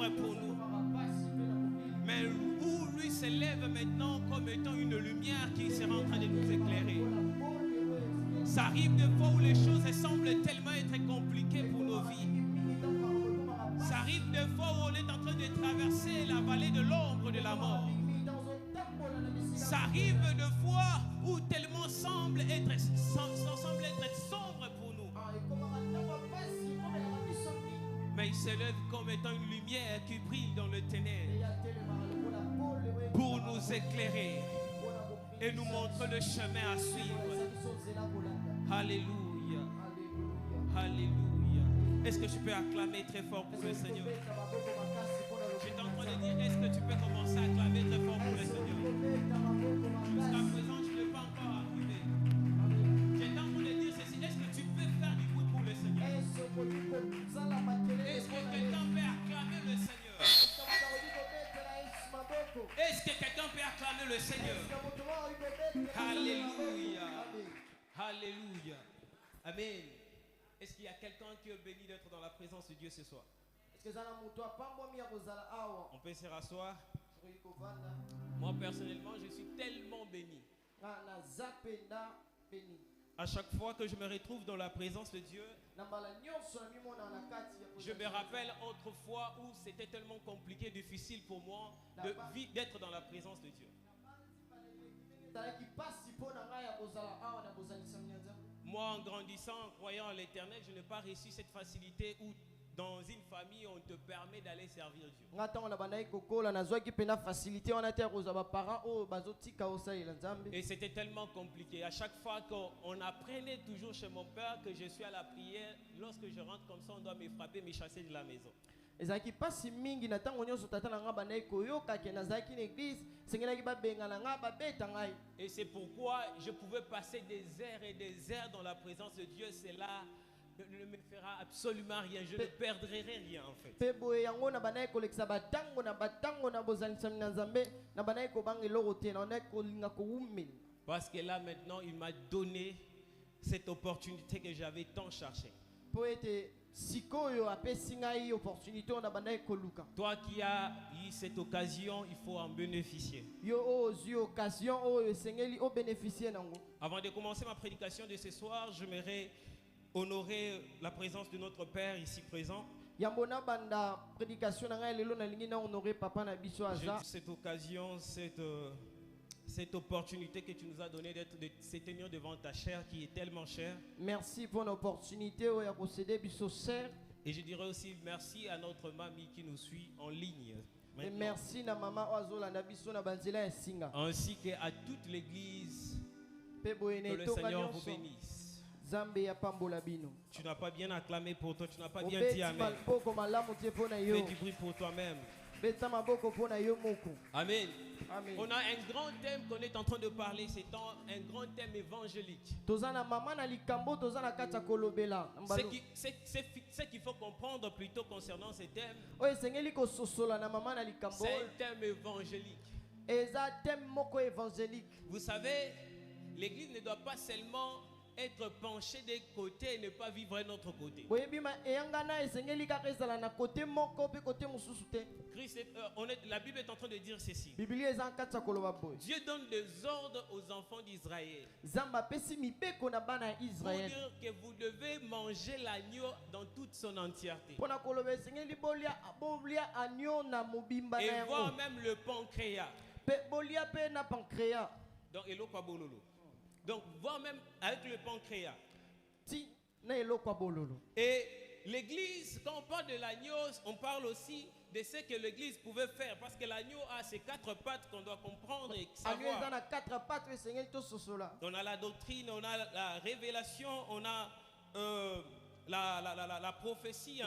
sombre pour nous. Mais où lui s'élève maintenant comme étant une lumière qui sera en train de nous éclairer. Ça arrive de fois où les choses semblent tellement être compliquées pour nos vies. Ça arrive de fois où on est en train de traverser la vallée de l'ombre de la mort. Ça arrive de fois où tellement semble être sombre pour nous. Mais il s'élève comme étant une lumière qui brille dans le ténèbre pour nous éclairer et nous montrer le chemin à suivre. Alléluia. Alléluia. Est-ce que tu peux acclamer très fort pour le Seigneur? J'étais en train de dire, est-ce que tu peux commencer à acclamer très fort pour le Seigneur? Jusqu'à présent, je ne l'ai pas encore arrivé. J'étais en train de dire ceci, est-ce que tu peux faire du bruit pour le Seigneur? Est-ce que quelqu'un peut acclamer le Seigneur? Est-ce que quelqu'un peut acclamer le Seigneur? Alléluia. Alléluia. Amen. Est-ce qu'il y a quelqu'un qui est béni d'être dans la présence de Dieu ce soir? On peut se rasseoir. Moi personnellement, je suis tellement béni. À chaque fois que je me retrouve dans la présence de Dieu, je me rappelle autrefois où c'était tellement compliqué, difficile pour moi d'être dans la présence de Dieu. Moi, en grandissant, en croyant en l'Éternel, je n'ai pas reçu cette facilité où dans une famille, on te permet d'aller servir Dieu. Et c'était tellement compliqué. À chaque fois qu'on apprenait toujours chez mon père que je suis à la prière, lorsque je rentre comme ça, on doit me frapper, me chasser de la maison. Et c'est pourquoi je pouvais passer des heures et des heures dans la présence de Dieu. C'est là ne me fera absolument rien. Je ne perdrai rien en fait. Parce que là maintenant, il m'a donné cette opportunité que j'avais tant cherché. Toi qui as eu cette occasion, il faut en bénéficier. Avant de commencer ma prédication de ce soir, j'aimerais honorer la présence de notre Père ici présent. Cette occasion, cette opportunité que tu nous as donnée de se tenir devant ta chair qui est tellement chère. Merci pour l'opportunité de posséder biso sœur. Et je dirais aussi merci à notre mamie qui nous suit en ligne. Et merci à maman Oazola na biso na banzela singa. Ainsi qu'à toute l'église. Que le Seigneur vous bénisse. Tu n'as pas bien acclamé pour toi, tu n'as pas bien dit amen. Fais du bruit pour toi-même. Amen. Amen. On a un grand thème qu'on est en train de parler, c'est un grand thème évangélique. Ce qu'il faut comprendre plutôt concernant ce thème, c'est un thème évangélique. Vous savez, l'église ne doit pas seulement être penché d'un côté et ne pas vivre un autre côté. La Bible est en train de dire ceci. Dieu donne des ordres aux enfants d'Israël pour dire que vous devez manger l'agneau dans toute son entièreté. Et voir même le pancréas. Donc, voir même avec le pancréas. Et l'église, quand on parle de l'agneau, on parle aussi de ce que l'église pouvait faire. Parce que l'agneau a ses 4 pattes qu'on doit comprendre et savoir. On a la doctrine, on a la révélation, on a la prophétie,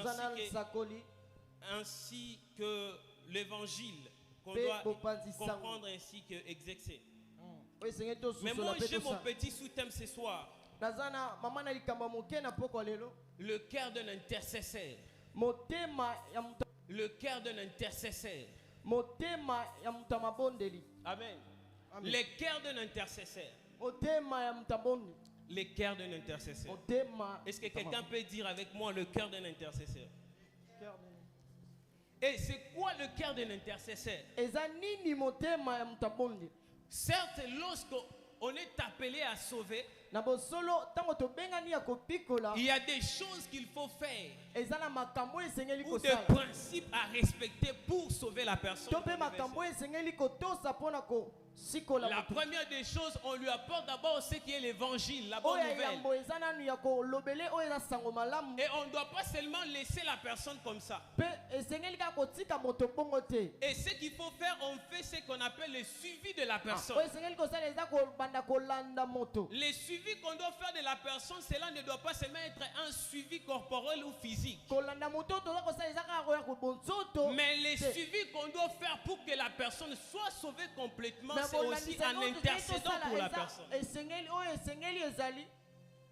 ainsi que l'évangile qu'on doit comprendre ainsi que exercer. Mais moi j'ai mon petit sous-thème ce soir. Le cœur d'un intercesseur. Le cœur d'un intercesseur. Amen. Le cœur d'un intercesseur. Le cœur d'un intercesseur. Est-ce que quelqu'un peut dire avec moi le cœur d'un intercesseur? Et c'est le cœur d'un intercesseur? eza nini motema ya moto abondi? Certes, lorsqu'on est appelé à sauver, Na bosolo ntango tobengani ya kopikola il y a des choses qu'il faut faire eza na makambo esengeli ou des kosala principes à respecter pour sauver la personne. to mpe makambo esengeli kotosa mpona kosikola La moto. première des choses, on lui apporte d'abord ce qui est l'évangile, la bonne oyo nouvelle. yambo eza nanu ya kolobele oyo eza sango malamu Et on ne doit pas seulement laisser la personne comme ça. mpe esengeli kaka kotika moto bongo te. Et ce qu'il faut faire, on fait ce qu'on appelle le suivi de la personne. oyo esengeli kosala eza kobanda kolanda moto. Le suivi qu'on doit faire de la personne, cela ne doit pas seulement être un suivi corporel ou physique. kolanda moto toza kosala eza kaka koya kobonzoto. Mais le suivi qu'on doit faire pour que la personne soit sauvée complètement, Mais c'est aussi en intercédant pour la personne. esengeli oyo esengeli ezali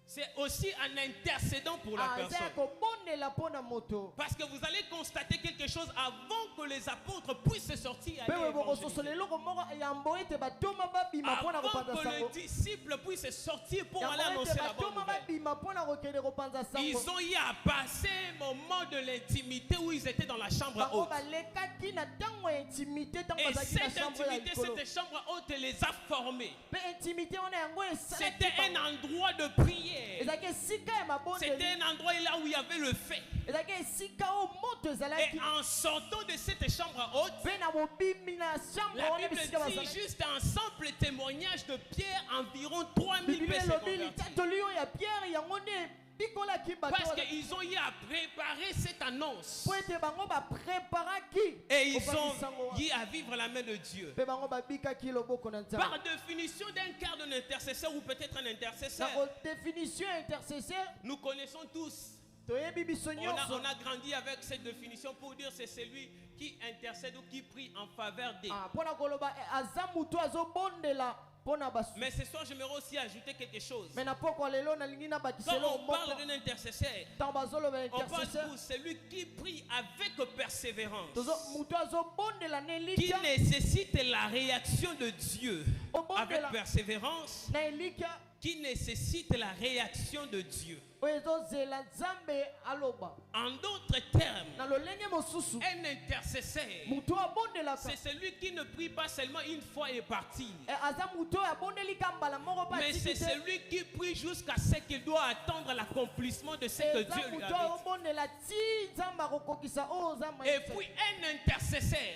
C'est aussi en intercédant pour la eza ya personne. kobondela mpona moto. Parce que vous allez constater quelque chose avant que les apôtres puissent sortir. mpe boye bokososola eloko moko yambo ete batoma babima mpona Avant kopanza que les sango. disciples puissent sortir pour aller Yambo annoncer ete la bonne batoma nouvelle. babima mpona kokende kopanza Ils sango. ont eu à passer un moment de l'intimité où ils étaient dans la chambre bango haute. balekaki na ntango ya intimité ntango Et bazalaki na cette chambre ya intimité, likolo. cette chambre haute les a formés. mpe intimité wana yango C'était esalaki un bango. endroit de prière. ezalaki esika ya C'était mabondeli. un endroit là où il y avait le feu. ezalaki esika oyo moto ezalaki. Et en sortant de cette chambre haute, mpe na bobimi na chambre la wana Bible bisika dit bazalaki. juste un simple témoignage de Pierre, environ 3000 biblia personnes elobi converties. litatoli oyo ya pierre yango nde ebikolaki bato Parce wana. qu'ils ont eu à préparer cette annonce. po ete bango bapreparaki Et ils kopakisa yango ont wana. eu à vivre la main de Dieu. mpe bango babikaki loboko na nzambe. Par définition d'un quart d'un intercesseur ou peut-être un intercesseur, na définition ya intercesseur nous connaissons tous. toyebi biso nyonso. On a grandi avec cette définition pour dire c'est celui qui intercède ou qui prie en faveur des. mpona koloba aza mutu azobondela mpona basu. Mais ce soir, j'aimerais aussi ajouter quelque chose. me na poko lelo nalingi Quand nabakisela on parle moko d'un intercesseur, ntango bazolobela on parle intercesseur pour celui qui prie avec persévérance, mutu azobondela na qui elikya nécessite la réaction de Dieu avec obondela persévérance, na elikya qui nécessite la réaction de Dieu. oyo ezozela nzambe aloba. En d'autres termes, na lolenge mosusu un intercesseur, mutu abondelaka c'est celui qui ne prie pas seulement une fois et parti, aza mutu oyo abondeli ka mbala moko mpe mais c'est atiki te. celui qui prie jusqu'à ce qu'il doit attendre l'accomplissement de ce que eza Dieu lui mutu a oyo dit. obondela ti nzambe akokokisa oyo nzambe Et ayebisa. puis un intercesseur,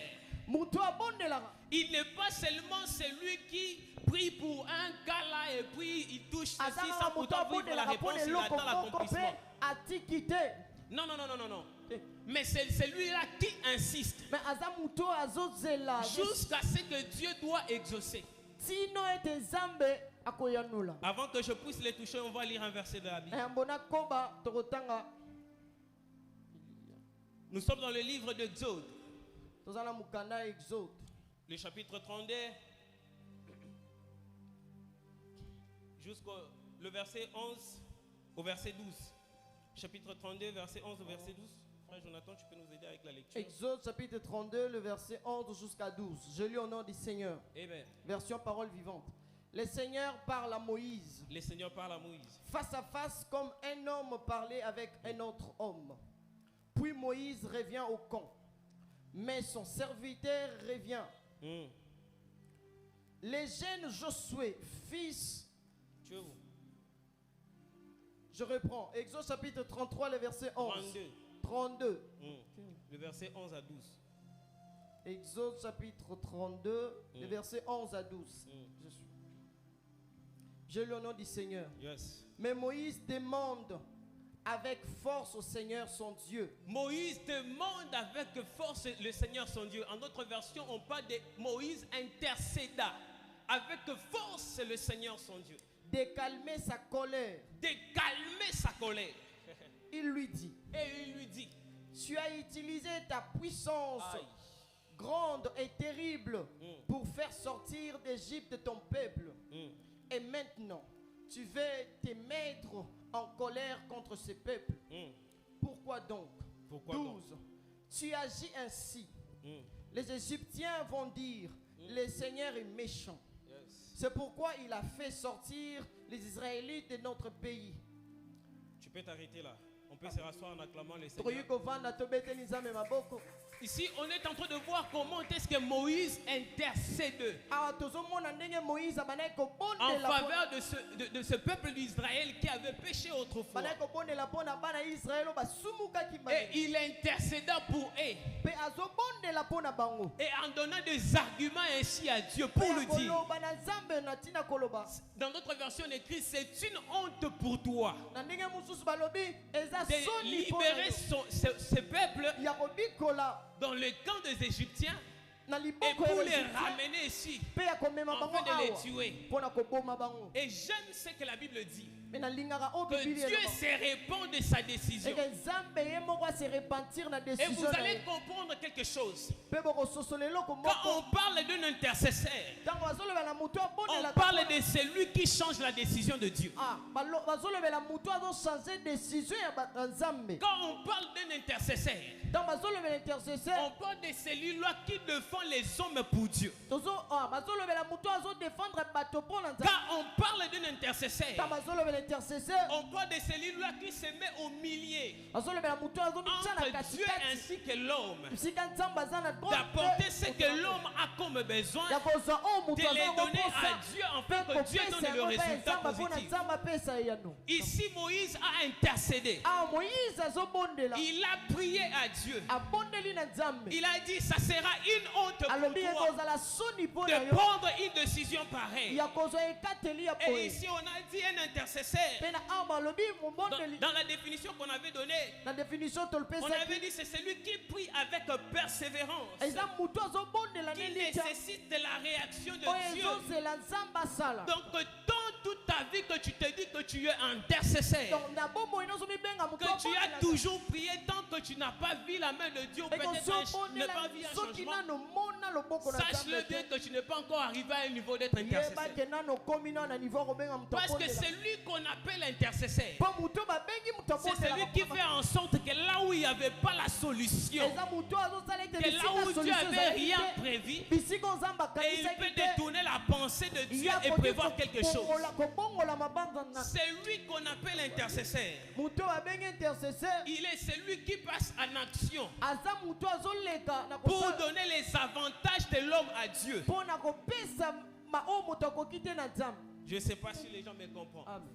mutu abondelaka il n'est pas seulement celui qui prie pour un cas là et puis il touche ceci azanga sans mutu pourtant vivre la abondelaka réponse, mpona il eloko attend moko mpe l'accomplissement. atiki te. Non, non, non, non, non, non. Mais c'est celui-là qui insiste me aza mutu oyo azozela jusqu'à ce que Dieu doit exaucer. tino ete nzambe akoyanula. Avant que je puisse les toucher, on va lire un verset de la Bible. yambo nakoba tokotanga Nous sommes dans le livre d'Exode, toza na mokanda ya exode le chapitre 32, jusqu'au le verset 11 au verset 12. Chapitre 32, verset 11 au verset 12. Frère Jonathan, tu peux nous aider avec la lecture? Exode chapitre 32 le verset 11 jusqu'à 12. Je lis au nom du Seigneur. Amen. Version parole vivante. Le Seigneur parle à Moïse Le Seigneur parle à Moïse. face à face comme un homme parlait avec un autre homme. Puis Moïse revient au camp. Mais son serviteur revient. Les jeunes Josué, fils... Tu veux vous? Je reprends. Exode chapitre 33, le verset 11. 32. 32. Le verset 11 à 12. Exode chapitre 32, le verset 11 à 12. Je lis au nom du Seigneur. Yes. Mais Moïse demande avec force au Seigneur son Dieu. Moïse demande avec force le Seigneur son Dieu. En notre version, on parle de Moïse intercéda avec force le Seigneur son Dieu. De calmer sa colère. De calmer sa colère. Il lui dit, Et il lui dit, tu as utilisé ta puissance aïe, grande et terrible pour faire sortir d'Égypte ton peuple. Et maintenant, tu veux te mettre en colère contre ce peuple. Pourquoi donc? Pourquoi 12. Tu agis ainsi. Les Égyptiens vont dire, le Seigneur est méchant. Yes. C'est pourquoi il a fait sortir les Israélites de notre pays. Tu peux t'arrêter là. On peut se rasseoir en acclamant le Tokoki Seigneur. kovanda tobeteli Nzambe maboko. Ici, on est en train de voir comment est-ce que Moïse intercède awa tozomona ndenge Moïse abanaki en kobondela faveur de ce peuple d'Israël qui avait péché autrefois. banaki kobondela mpona bana Israël oyo basumukaki Et bango il intercéda pour eux mpe azobondela mpona bango et en donnant des arguments ainsi à Dieu pour mpe lui dire. akoloba na Nzambe na ntina koloba Dans d'autres versions écrites, c'est une honte pour toi na ndenge mosusu balobi eza de soni mpona libérer yo ce peuple ya kobikola dans le camp des Égyptiens na et liboko pour ya les Égyptien, ramener ici mpe ya komema bango afin de les awa tuer. mpona koboma bango Et j'aime ce que la Bible dit, me nalingaka oyo que bibili Dieu eloba se répand de sa décision. eke Nzambe ye moko ase repentir na Et vous décision na allez ye comprendre quelque chose. mpe bokososola eloko Quand moko on parle d'un intercesseur, ntango bazolobela motu on abondelaka parle de celui qui change la décision de Dieu. bazolobela motu azochange décision ya Nzambe Quand on parle d'un intercesseur, ntango bazolobela intercesseur on parle de celui-là qui défend les hommes pour Dieu. bazolobela motu azodefendre bato mpo na Nzambe Quand on parle d'un intercesseur, ntango bazolobela intercesseur on parle de celui-là qui se met au milieu bazolobela motu azomitya na entre Dieu katikati ainsi que l'homme, esika Nzambe aza na d'apporter ce que l'homme a comme besoin, ya kozwa oyo de motu les donner à azakoposa Dieu afin mpe que Dieu kopesa donne le yango mpe résultat Nzambe mpona positif. Nzambe apesa ye yano Ici, Moïse a intercédé. awa Moïse azobondela Il a prié à Dieu. abondeli na Nzambe Il a dit, ça sera une honte pour alobi toi ekozala soni mpo na de yo prendre une décision pareille. ya kozwa ekateli ya Et boye ici, on a dit un intercesseur. mpe na awa balobi mobondeli Dans la définition qu'on avait donnée, na définition on tolopesaki avait dit c'est celui qui prie avec persévérance, eza motu azobondela qui nelitya nécessite de la réaction de oyo Dieu. ezozela Nzambe asala Donc, dans toute ta vie que tu te dis que tu es intercesseur, donc na bomoi nozomibenga motu que tu as toujours prié tant que tu n'as pas vu la main de Dieu, ou peut-être ne pas vu un soki changement, nano mona loboko na sache-le Nzambe bien te que tu n'es pas encore arrivé à un niveau d'être intercesseur. yebake nano komi nano na niveau akobenga moto Parce que abondela celui qu'on appelle intercesseur, mpo motu babengi moto c'est celui qui fait en sorte que là où il n'y avait pas la solution, eza motu azosala ete que là où Dieu avait rien prévu, bisika Nzambe et il peut akanisaki te détourner la pensée de Dieu ya et prévoir quelque chose. kobongola mabanga na C'est lui qu'on appelle intercesseur. motu abengi intercesseur Il est celui qui passe en action aza motu azoleka na pour kosala donner les avantages de l'homme à Dieu. mpo na kopesa oyo moto akoki te na Nzambe. Je ne sais pas si les gens me comprennent. Amen.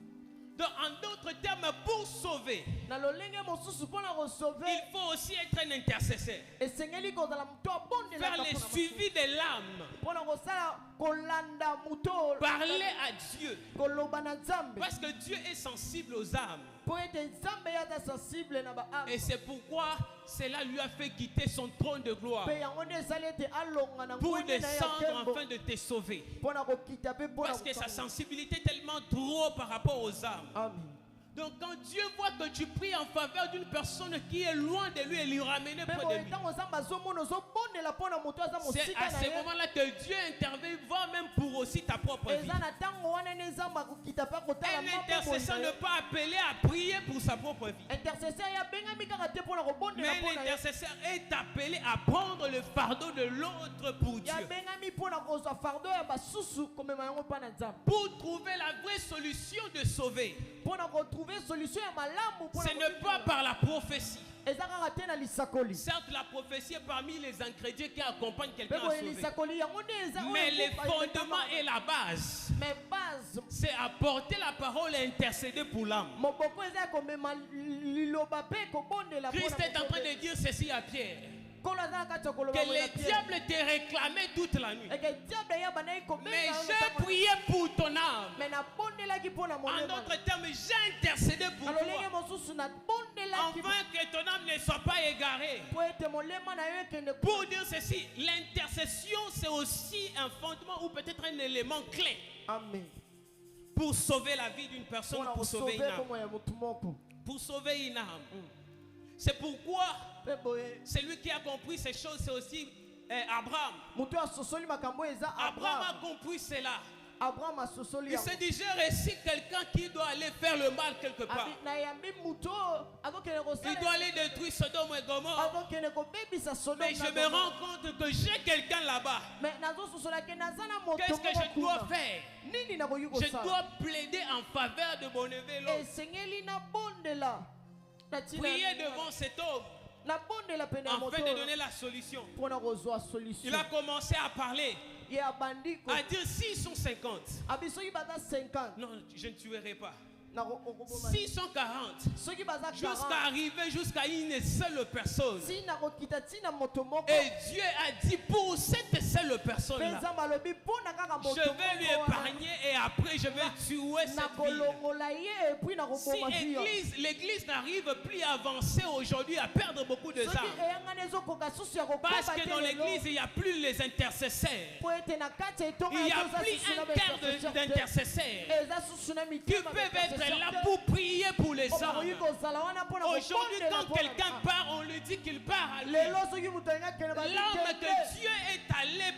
Donc, en d'autres termes, pour sauver, na lolenge mosusu mpo na kosauve il faut aussi être un intercesseur. esengeli kozala moto Faire abondelaka le suivi de l'âme. mpo na kosala kolanda moto oyo, Parler à Dieu. koloba na Nzambe Parce que Dieu est sensible aux âmes. mpo ete Nzambe ye aza sensible na baame Et c'est pourquoi cela lui a fait quitter son trône de gloire mpe yango nde esali ete alonga na pour ngwende na ye ya descendre nkembo afin de te sauver. mpo na kokita mpe mpo na Parce que sa kosango. sensibilité est tellement trop par rapport aux âmes. Amen. Donc quand Dieu voit que tu pries en faveur d'une personne qui est loin de lui et lui ramener mpe près boye de lui, ntango Nzambe azomona ozobondela mpo na moto aza c'est mosika à na ce ye moment-là que Dieu intervient, voire même pour aussi ta propre vie. eza na ntango wana nde Nzambe akokita mpe akotala Un intercesseur ne pas appelé à prier pour sa propre vie. intercesseur ye abengami kaka te mpo na kobondela Mais mpo na ye l'intercesseur est appelé à prendre le fardeau de l'autre pour ye Dieu. abengami mpo na kozwa fardo ya basusu komema yango mpa na Nzambe Pour trouver la vraie solution de sauver. mpo na kotrouve solution ya malamu mpo Ce n'est pas par la prophétie. eza kaka te na lisakoli Certes, la prophétie est parmi les ingrédients qui accompagnent mpe quelqu'un à boye sauver. lisakoli yango nde eza oyo Mais le ekufa fondement ekokama. et la base, mais base c'est apporter la parole et intercéder pour l'âme. moboko eza ya komema liloba mpe kobondela mpo Christ na est en train moto. de dire ceci à Pierre. Nkolo aza na kati ya koloba Que boye na le Pierre. diable te réclamait toute la nuit. eke diable ye bandaki Mais kobenga yango j'ai ntango- prié pour ton âme. mais nabondelaki mpo na En molema d'autres termes, j'ai intercédé pour na lolenge toi. mosusu nabondelaki Afin que ton âme ne soit pas égarée. mpo ete molema na yo ekende Pour dire ceci, l'intercession c'est aussi un fondement ou peut-être un élément clé amen pour sauver la vie d'une personne, mpona pour sauver kosauve une âme. kombo ya motu moko Pour sauver une âme. C'est pourquoi mpe boye celui qui a compris ces choses, c'est aussi Abraham. moto asosoli makambo oyo eza Abraham a abraham compris cela. abraham asosoli Il yango s'est dit, j'ai reçu quelqu'un qui doit aller faire le mal quelque part. nayambi moto oyo azokende Il doit kosala aller détruire Sodome et Gomorre. azokende kobebisa Sodome Mais je na me Gomorrhe. rends compte que j'ai quelqu'un là-bas. mais nazososolaki naza na moto Qu'est-ce que moko je dois kuna. faire? nini nakoki Je kosala dois plaider en faveur de mon neveu Lot. esengeli nabondela na ntina Prier devant cet homme. afin de donner la solution. Il a commencé à parler, à dire s'ils sont 50, non, je ne tuerai pas. 640 jusqu'à arriver jusqu'à une seule personne. Et Dieu a dit pour cette seule personne là, je vais lui épargner et après je vais tuer cette ville. Si l'église n'arrive plus à avancer aujourd'hui, à perdre beaucoup de âmes, parce que dans l'église il n'y a plus les intercesseurs, il n'y a plus un quart d'intercesseurs qui peuvent être là pour prier pour les âmes. Aujourd'hui, quand quelqu'un part, on lui dit qu'il part à lui. L'homme que Dieu est allé,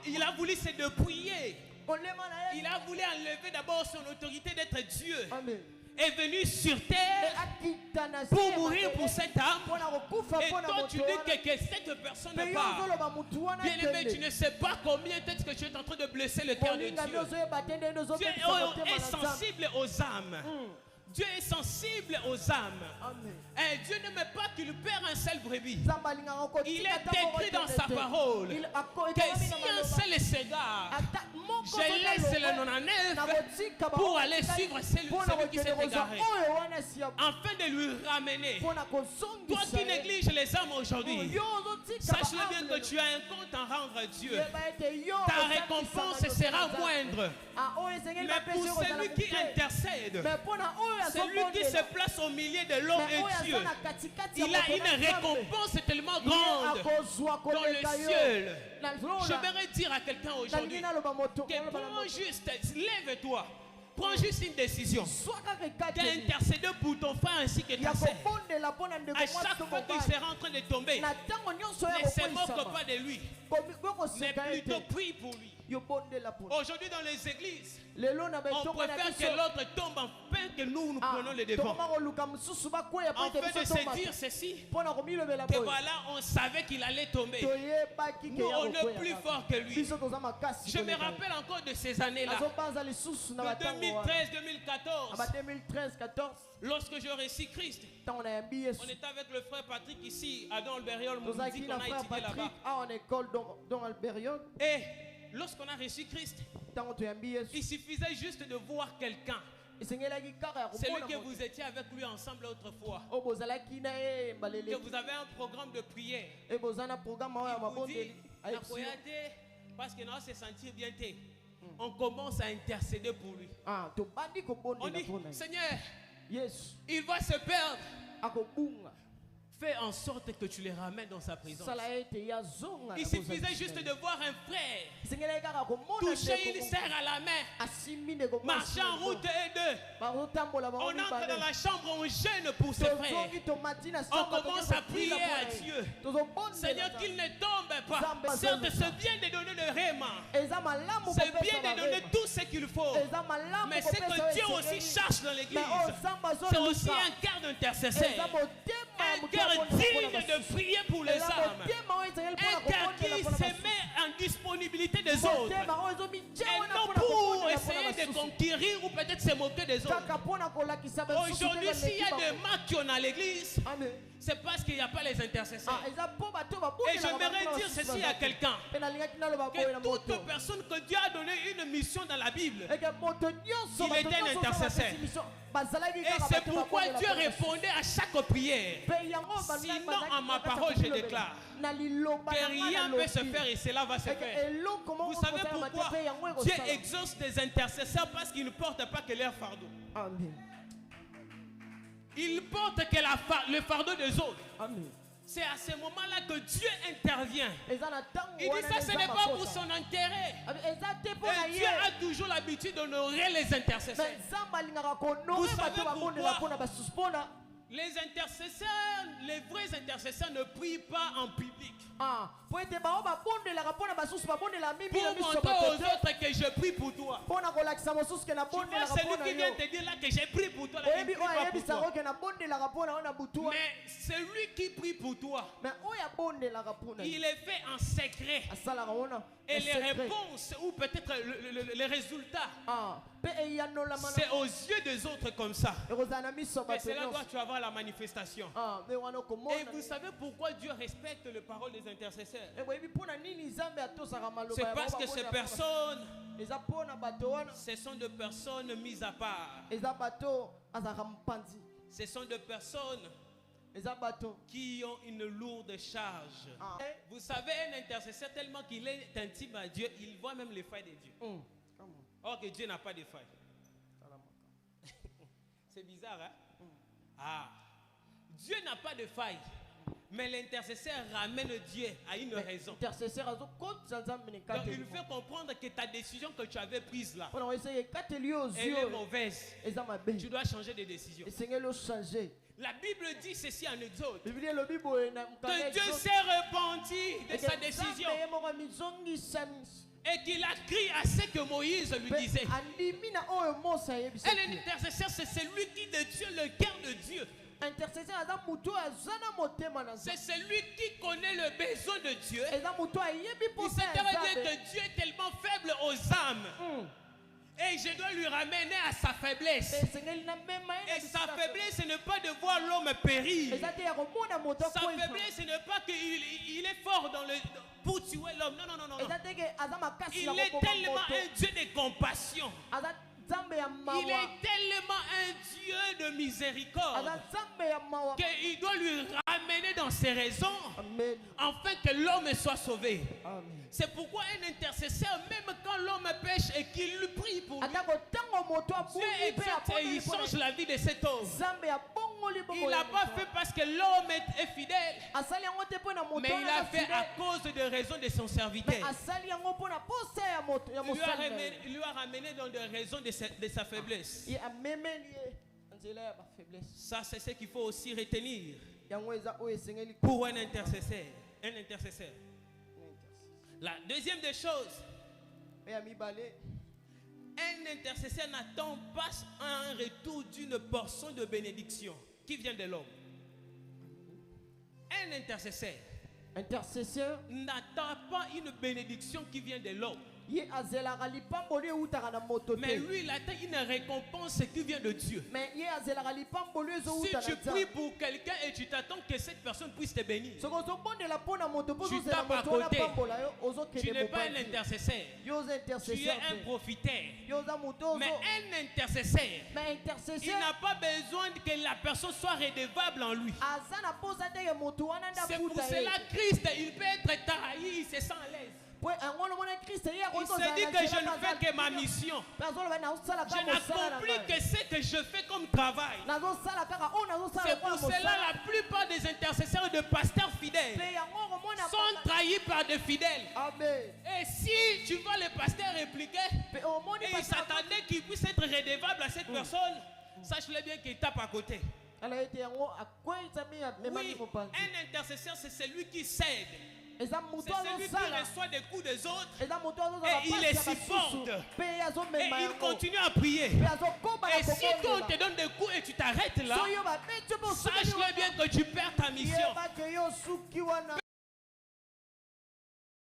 il a voulu se dépouiller. Il a voulu enlever d'abord son autorité d'être Dieu. Est venu sur terre pour mourir pour cette âme. Et toi tu dis que cette personne part. Bien aimé, tu ne sais pas combien peut-être que tu es en train de blesser le cœur de Dieu. Dieu est sensible aux âmes. Dieu est sensible aux âmes. Et Dieu ne met pas qu'il perd un seul brebis. Il est écrit dans sa parole que si un seul s'égare, je laisse le 99 pour aller suivre celui qui s'est égaré, afin de lui ramener. Toi qui négliges les âmes aujourd'hui, sache-le bien que tu as un compte à rendre à Dieu. Ta récompense sera moindre. Mais pour celui qui intercède, celui qui se place au milieu de l'homme et Dieu, il a une récompense tellement grande dans le ciel. J'aimerais dire à quelqu'un aujourd'hui que prends juste, lève-toi. Prends juste une décision d'intercéder pour ton frère ainsi que ta sœur. À chaque fois qu'il sera en train de tomber, ne se moque pas de lui, mais plutôt prie pour lui. Aujourd'hui dans les églises, on préfère que l'autre tombe afin que nous prenons le devant. Afin de se dire ceci, que voilà, on savait qu'il allait tomber. Nous, on est plus fort que lui. Je me rappelle encore de ces années-là, de 2013-2014. Lorsque je reçus Christ, on était avec le frère Patrick ici à Don Albériol, on a étudié là-bas. Et lorsqu'on a reçu Christ, il suffisait juste de voir quelqu'un. Celui que vous étiez avec lui ensemble autrefois, que vous avez un programme de prière, il vous dit, parce que nous se sentir bien. On commence à intercéder pour lui. On dit, Seigneur, il va se perdre. Fais en sorte que tu les ramènes dans sa présence. Il suffisait juste de voir un frère toucher une sœur à la main, marcher en route et deux. On entre dans la chambre, on gêne pour ce frère. On commence à prier à Dieu. Seigneur, qu'il ne tombe pas. Certes, c'est bien de donner le réma. C'est bien de donner tout ce qu'il faut. Mais c'est que Dieu aussi cherche dans l'église. C'est aussi un cœur d'intercesseur. Un cœur digne de prier pour les âmes. Un cœur qui se met en disponibilité des autres. Et non pour essayer de conquérir ou peut-être se moquer des autres. Aujourd'hui, s'il y a des matchs à l'église, c'est parce qu'il n'y a pas les intercesseurs. Et j'aimerais dire ceci à quelqu'un, que toute personne que Dieu a donné une mission dans la Bible, il était un intercesseur. Et c'est pourquoi Dieu répondait à chaque prière. Sinon, en ma parole, je déclare que rien ne peut se faire et cela va se faire. Vous savez pourquoi Dieu exauce des intercesseurs? Parce qu'ils ne portent pas que leur fardeau. Ils portent que le fardeau des autres. C'est à ce moment-là que Dieu intervient. Il dit ça, ce n'est pas pour son intérêt. Et Dieu a toujours l'habitude d'honorer les intercesseurs. Vous savez pourquoi? Les intercesseurs, les vrais intercesseurs ne prient pas en public. Pour montrer aux autres que je prie pour toi. Tu vois, celui qui vient te dire là que j'ai prié pour toi, là, il prie pas pour toi. Mais celui qui prie pour toi, il est fait en secret. Et les réponses, ou peut-être les résultats, c'est aux yeux des autres comme ça. Et c'est là que tu vas voir la manifestation. Et vous savez pourquoi Dieu respecte les paroles des intercesseurs? C'est parce que ces personnes, ce sont des personnes mises à part. Ce sont des personnes qui ont une lourde charge. Vous savez, un intercesseur, tellement qu'il est intime à Dieu, il voit même les failles de Dieu. Or que Dieu n'a pas de failles. C'est bizarre, hein? Ah, Dieu n'a pas de failles. Mais l'intercesseur ramène Dieu à une raison. Donc il fait comprendre que ta décision que tu avais prise là, elle est mauvaise. Tu dois changer de décision. La Bible dit ceci en Exode, que Dieu s'est repenti de sa décision et qu'il a crié à ce que Moïse lui disait. Et l'intercesseur, c'est celui qui détient le cœur de Dieu. C'est celui qui connaît le besoin de Dieu. Il sait que Dieu est tellement faible aux âmes. Et je dois lui ramener à sa faiblesse. Et sa faiblesse, ce n'est pas de voir l'homme périr. Sa faiblesse, ce n'est pas qu'il est fort pour tuer l'homme. Non, non, non, non. Il est tellement un Dieu de compassion. Il est tellement un Dieu de miséricorde qu'il doit lui ramener dans ses raisons afin que l'homme soit sauvé. C'est pourquoi un intercesseur, même quand l'homme pêche et qu'il lui prie pour lui, Dieu exauce et il change la vie de cet homme. Il n'a pas fait parce que l'homme est fidèle, mais il a fait à cause de raisons de son serviteur. Il lui a ramené dans des raisons de sa faiblesse. Ça, c'est ce qu'il faut aussi retenir pour un intercesseur. La deuxième des choses, un intercesseur n'attend pas un retour d'une portion de bénédiction qui vient de l'homme. Un intercesseur n'attend pas une bénédiction qui vient de l'homme. Mais lui, il attend une récompense qui vient de Dieu. Si tu pries pour quelqu'un et tu t'attends que cette personne puisse te bénir, tu tapes à côté. Tu n'es pas un intercesseur. Tu es un profiteur. Mais un intercesseur, il n'a pas besoin que la personne soit redevable en lui. C'est pour cela que Christ, il peut être trahi, il se sent à l'aise. Il se dit que je ne fais que ma mission. Je n'accomplis que ce que je fais comme travail. C'est pour cela la plupart des intercesseurs de pasteurs fidèles sont trahis par des fidèles. Et si tu vois le pasteur répliquer et il s'attendait qu'il puisse être redevable à cette personne, sache-le bien qu'il tape à côté. Oui, un intercesseur, c'est celui qui cède. C'est celui qui reçoit des coups des autres et il les supporte et il continue à prier. Et si on te donne des coups et tu t'arrêtes là, sache-le bien que tu perds ta mission.